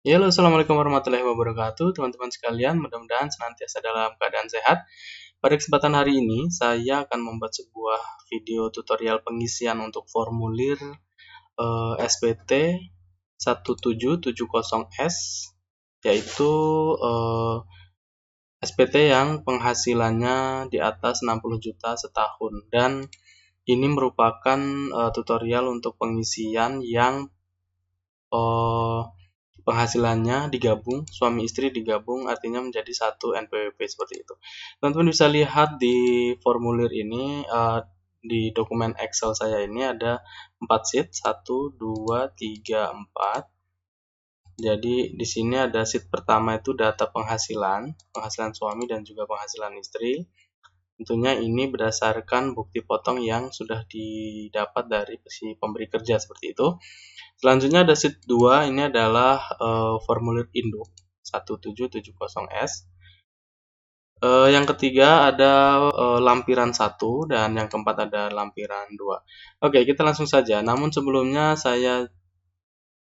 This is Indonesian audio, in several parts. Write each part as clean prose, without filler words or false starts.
Ya, halo, assalamualaikum warahmatullahi wabarakatuh, teman-teman sekalian. Mudah-mudahan senantiasa dalam keadaan sehat. Pada kesempatan hari ini, saya akan membuat sebuah video tutorial pengisian untuk formulir SPT 1770S, yaitu SPT yang penghasilannya di atas 60 juta setahun. Dan ini merupakan tutorial untuk pengisian yang penghasilannya digabung, suami istri digabung artinya menjadi satu NPWP seperti itu. Teman-teman bisa lihat di formulir ini, di dokumen Excel saya ini ada 4 sheet, 1, 2, 3, 4. Jadi di sini ada sheet pertama itu data penghasilan suami dan juga penghasilan istri. Tentunya ini berdasarkan bukti potong yang sudah didapat dari si pemberi kerja seperti itu. Selanjutnya ada sheet 2, ini adalah formulir induk 1770S. Yang ketiga ada lampiran 1 dan yang keempat ada lampiran 2. Oke, kita langsung saja. Namun sebelumnya saya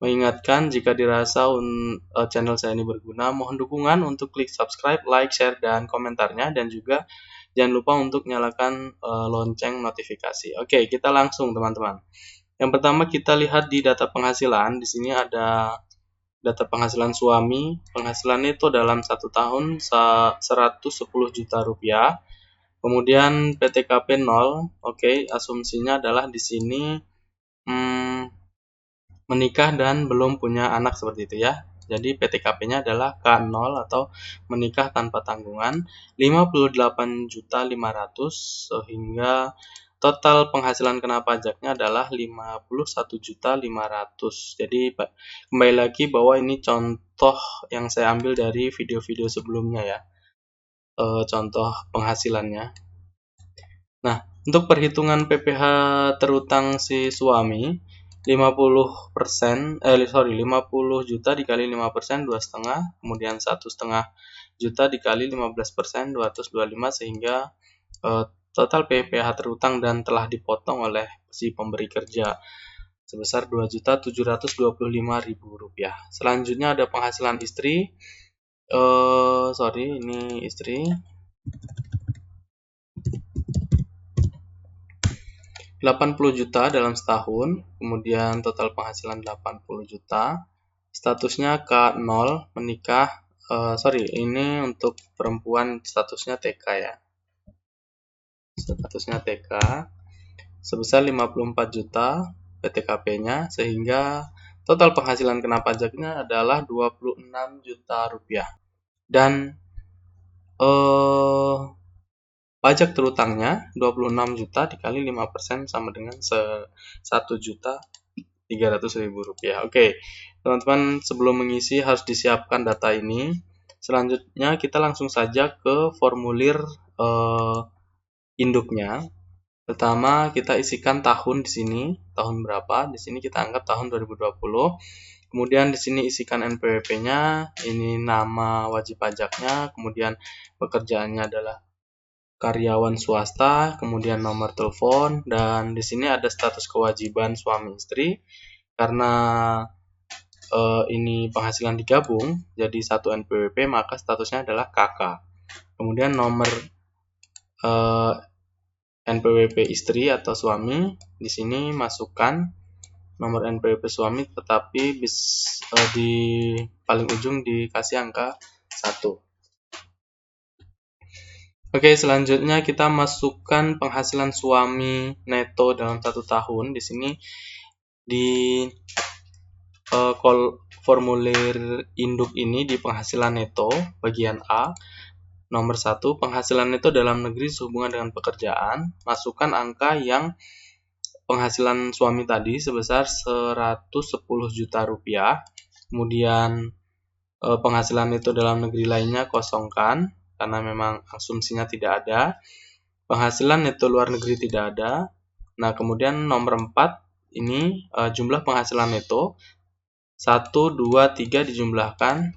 mengingatkan jika dirasa channel saya ini berguna, mohon dukungan untuk klik subscribe, like, share, dan komentarnya, dan juga jangan lupa untuk nyalakan lonceng notifikasi. Oke, kita langsung teman-teman. Yang pertama kita lihat di data penghasilan. Di sini ada data penghasilan suami. Penghasilannya itu dalam 1 tahun 110 juta rupiah. Kemudian PTKP 0. Oke, asumsinya adalah di sini menikah dan belum punya anak seperti itu ya. Jadi PTKP-nya adalah K0 atau menikah tanpa tanggungan 58.500 sehingga total penghasilan kena pajaknya adalah 51.500. Jadi kembali lagi bahwa ini contoh yang saya ambil dari video-video sebelumnya ya. Contoh penghasilannya. Nah, untuk perhitungan PPh terutang si suami 50 juta dikali 5%, 2,5, kemudian 1,5 juta dikali 15%, 225, sehingga total PPh terutang dan telah dipotong oleh si pemberi kerja sebesar Rp2.725.000. Selanjutnya ada penghasilan istri. Ini istri. 80 juta dalam setahun, kemudian total penghasilan 80 juta. Statusnya K0, menikah. Ini untuk perempuan statusnya TK ya. Statusnya TK. Sebesar 54 juta PTKP-nya, sehingga total penghasilan kena pajaknya adalah 26 juta rupiah. Dan pajak terutangnya 26 juta dikali 5% sama dengan 1.300.000 rupiah. Oke, teman-teman, sebelum mengisi harus disiapkan data ini. Selanjutnya kita langsung saja ke formulir induknya. Pertama kita isikan tahun di sini, tahun berapa? Di sini kita anggap tahun 2020. Kemudian di sini isikan NPWP-nya, ini nama wajib pajaknya, kemudian pekerjaannya adalah karyawan swasta, kemudian nomor telepon, dan di sini ada status kewajiban suami istri. Karena ini penghasilan digabung jadi satu NPWP, maka statusnya adalah KK. Kemudian nomor NPWP istri atau suami, di sini masukkan nomor NPWP suami, tetapi di paling ujung dikasih angka 1. Oke, selanjutnya kita masukkan penghasilan suami neto dalam 1 tahun. Di sini di formulir induk ini di penghasilan neto bagian A, nomor 1, penghasilan neto dalam negeri sehubungan dengan pekerjaan, masukkan angka yang penghasilan suami tadi sebesar 110 juta rupiah. Kemudian penghasilan neto dalam negeri lainnya kosongkan karena memang asumsinya tidak ada. Penghasilan neto luar negeri tidak ada. Nah, kemudian nomor 4 ini jumlah penghasilan neto 1, 2, 3 dijumlahkan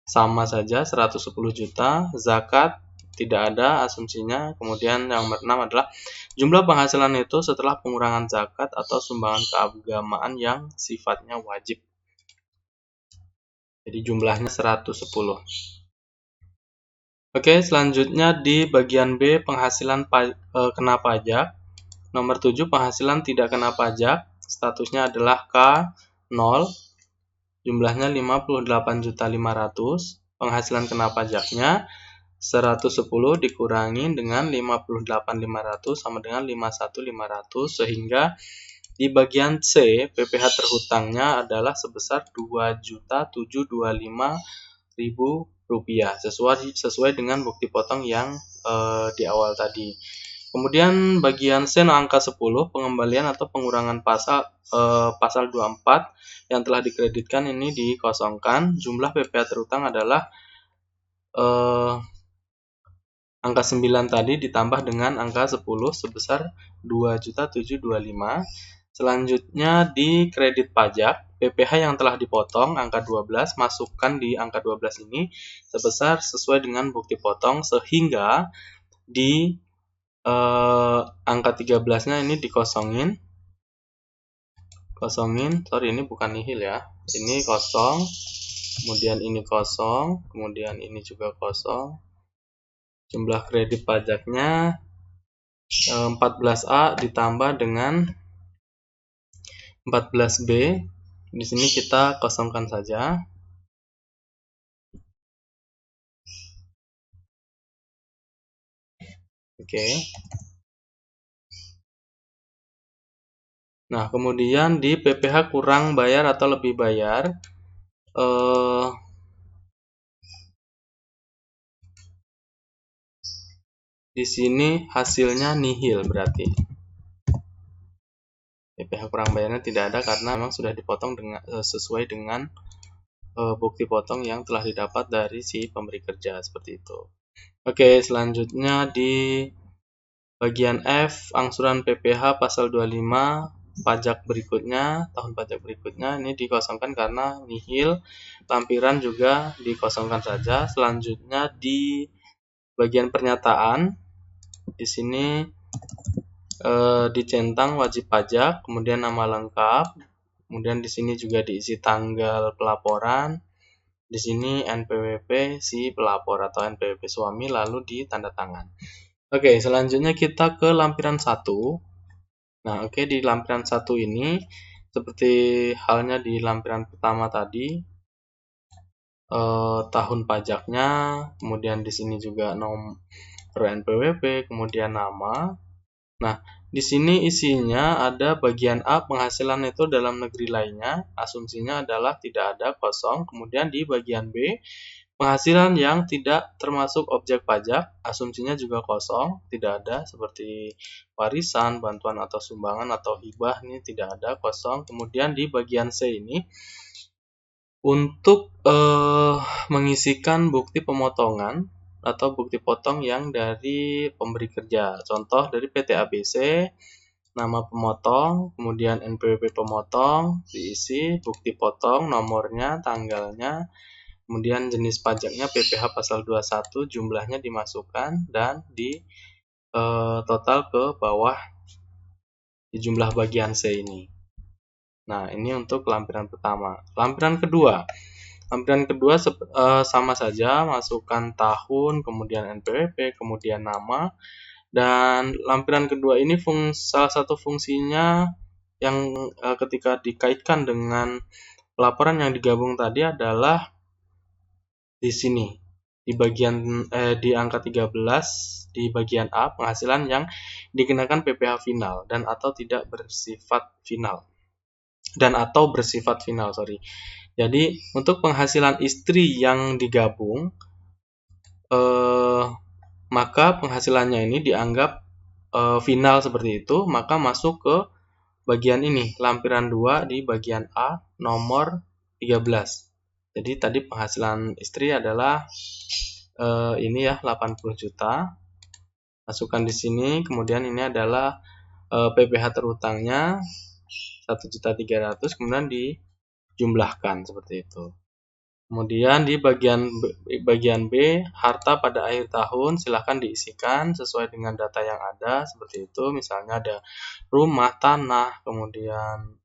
sama saja 110 juta. Zakat tidak ada asumsinya. Kemudian yang nomor 6 adalah jumlah penghasilan neto setelah pengurangan zakat atau sumbangan keagamaan yang sifatnya wajib. Jadi jumlahnya 110. Oke, selanjutnya di bagian B penghasilan kena pajak. Nomor 7 penghasilan tidak kena pajak. Statusnya adalah K0. Jumlahnya 58.500.000. Penghasilan kena pajaknya 110 dikurangi dengan 58.500 sama dengan 51.500, sehingga di bagian C PPh terhutangnya adalah sebesar 2.725.000 rupiah sesuai dengan bukti potong yang di awal tadi. Kemudian bagian C angka 10 pengembalian atau pengurangan pasal 24 yang telah dikreditkan ini dikosongkan. Jumlah PPh terhutang adalah angka 9 tadi ditambah dengan angka 10 sebesar 2.725. Selanjutnya di kredit pajak, PPh yang telah dipotong angka 12 masukkan di angka 12 ini sebesar sesuai dengan bukti potong, sehingga di angka 13-nya ini dikosongin. Sorry, ini bukan nihil ya. Ini kosong, kemudian ini kosong, kemudian ini juga kosong. Jumlah kredit pajaknya 14A ditambah dengan 14B. Di sini kita kosongkan saja. Oke. Nah, kemudian di PPh kurang bayar atau lebih bayar, di sini hasilnya nihil berarti. PPh kurang bayarnya tidak ada karena memang sudah dipotong sesuai dengan bukti potong yang telah didapat dari si pemberi kerja, seperti itu. Oke, selanjutnya di bagian F angsuran PPh pasal 25 pajak berikutnya, tahun pajak berikutnya ini dikosongkan karena nihil. Lampiran juga dikosongkan saja. Selanjutnya di bagian pernyataan, di sini dicentang wajib pajak, kemudian nama lengkap, kemudian di sini juga diisi tanggal pelaporan, di sini NPWP si pelapor atau NPWP suami, lalu ditanda tangan. Oke, selanjutnya kita ke lampiran 1. Nah, oke, di lampiran 1 ini seperti halnya di lampiran pertama tadi, tahun pajaknya, kemudian di sini juga nomor NPWP, kemudian nama. Nah, di sini isinya ada bagian A penghasilan itu dalam negeri lainnya, asumsinya adalah tidak ada, kosong. Kemudian di bagian B penghasilan yang tidak termasuk objek pajak, asumsinya juga kosong, tidak ada, seperti warisan, bantuan atau sumbangan atau hibah, ini tidak ada, kosong. Kemudian di bagian C ini untuk mengisikan bukti pemotongan atau bukti potong yang dari pemberi kerja. Contoh dari PT ABC, nama pemotong, kemudian NPWP pemotong, diisi bukti potong, nomornya, tanggalnya, kemudian jenis pajaknya PPh pasal 21, jumlahnya dimasukkan dan di total ke bawah di jumlah bagian C ini. Nah, ini untuk lampiran pertama. Lampiran kedua. Lampiran kedua sama saja, masukkan tahun, kemudian NPWP, kemudian nama. Dan lampiran kedua ini salah satu fungsinya yang ketika dikaitkan dengan laporan yang digabung tadi adalah di sini. Di bagian di angka 13 di bagian A penghasilan yang dikenakan PPh final dan atau tidak bersifat final. Sorry. Jadi untuk penghasilan istri yang digabung, maka penghasilannya ini dianggap final seperti itu, maka masuk ke bagian ini, lampiran 2 di bagian A nomor 13. Jadi tadi penghasilan istri adalah ini ya 80 juta. Masukkan di sini, kemudian ini adalah PPh terhutangnya 1.300.000, kemudian dijumlahkan seperti itu. Kemudian di bagian B, harta pada akhir tahun silahkan diisikan sesuai dengan data yang ada seperti itu. Misalnya ada rumah, tanah, kemudian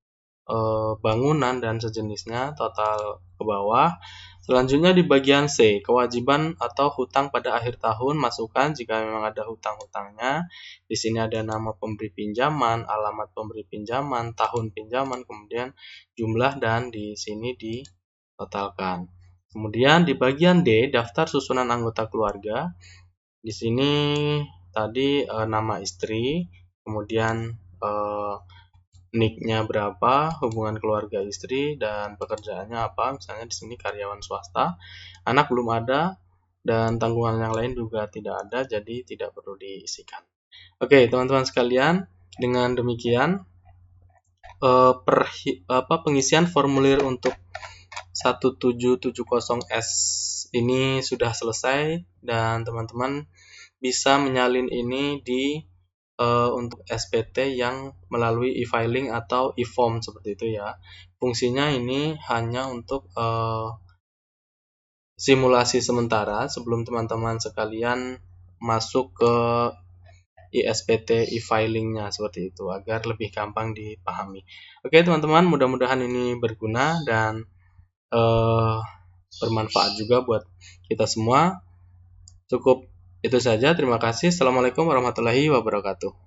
bangunan dan sejenisnya, total ke bawah. Selanjutnya di bagian C, kewajiban atau hutang pada akhir tahun, masukkan jika memang ada hutang-hutangnya. Di sini ada nama pemberi pinjaman, alamat pemberi pinjaman, tahun pinjaman, kemudian jumlah, dan di sini ditotalkan. Kemudian di bagian D, daftar susunan anggota keluarga. Di sini tadi nama istri, kemudian NIK-nya berapa, hubungan keluarga istri, dan pekerjaannya apa. Misalnya di sini karyawan swasta, anak belum ada, dan tanggungan yang lain juga tidak ada, jadi tidak perlu diisikan. Oke, teman-teman sekalian, dengan demikian pengisian formulir untuk 1770S ini sudah selesai, dan teman-teman bisa menyalin ini di untuk SPT yang melalui e-filing atau e-form seperti itu ya. Fungsinya ini hanya untuk simulasi sementara sebelum teman-teman sekalian masuk ke ISPT e-filingnya seperti itu, agar lebih gampang dipahami. Oke teman-teman, mudah-mudahan ini berguna dan bermanfaat juga buat kita semua. Cukup itu saja, terima kasih. Assalamualaikum warahmatullahi wabarakatuh.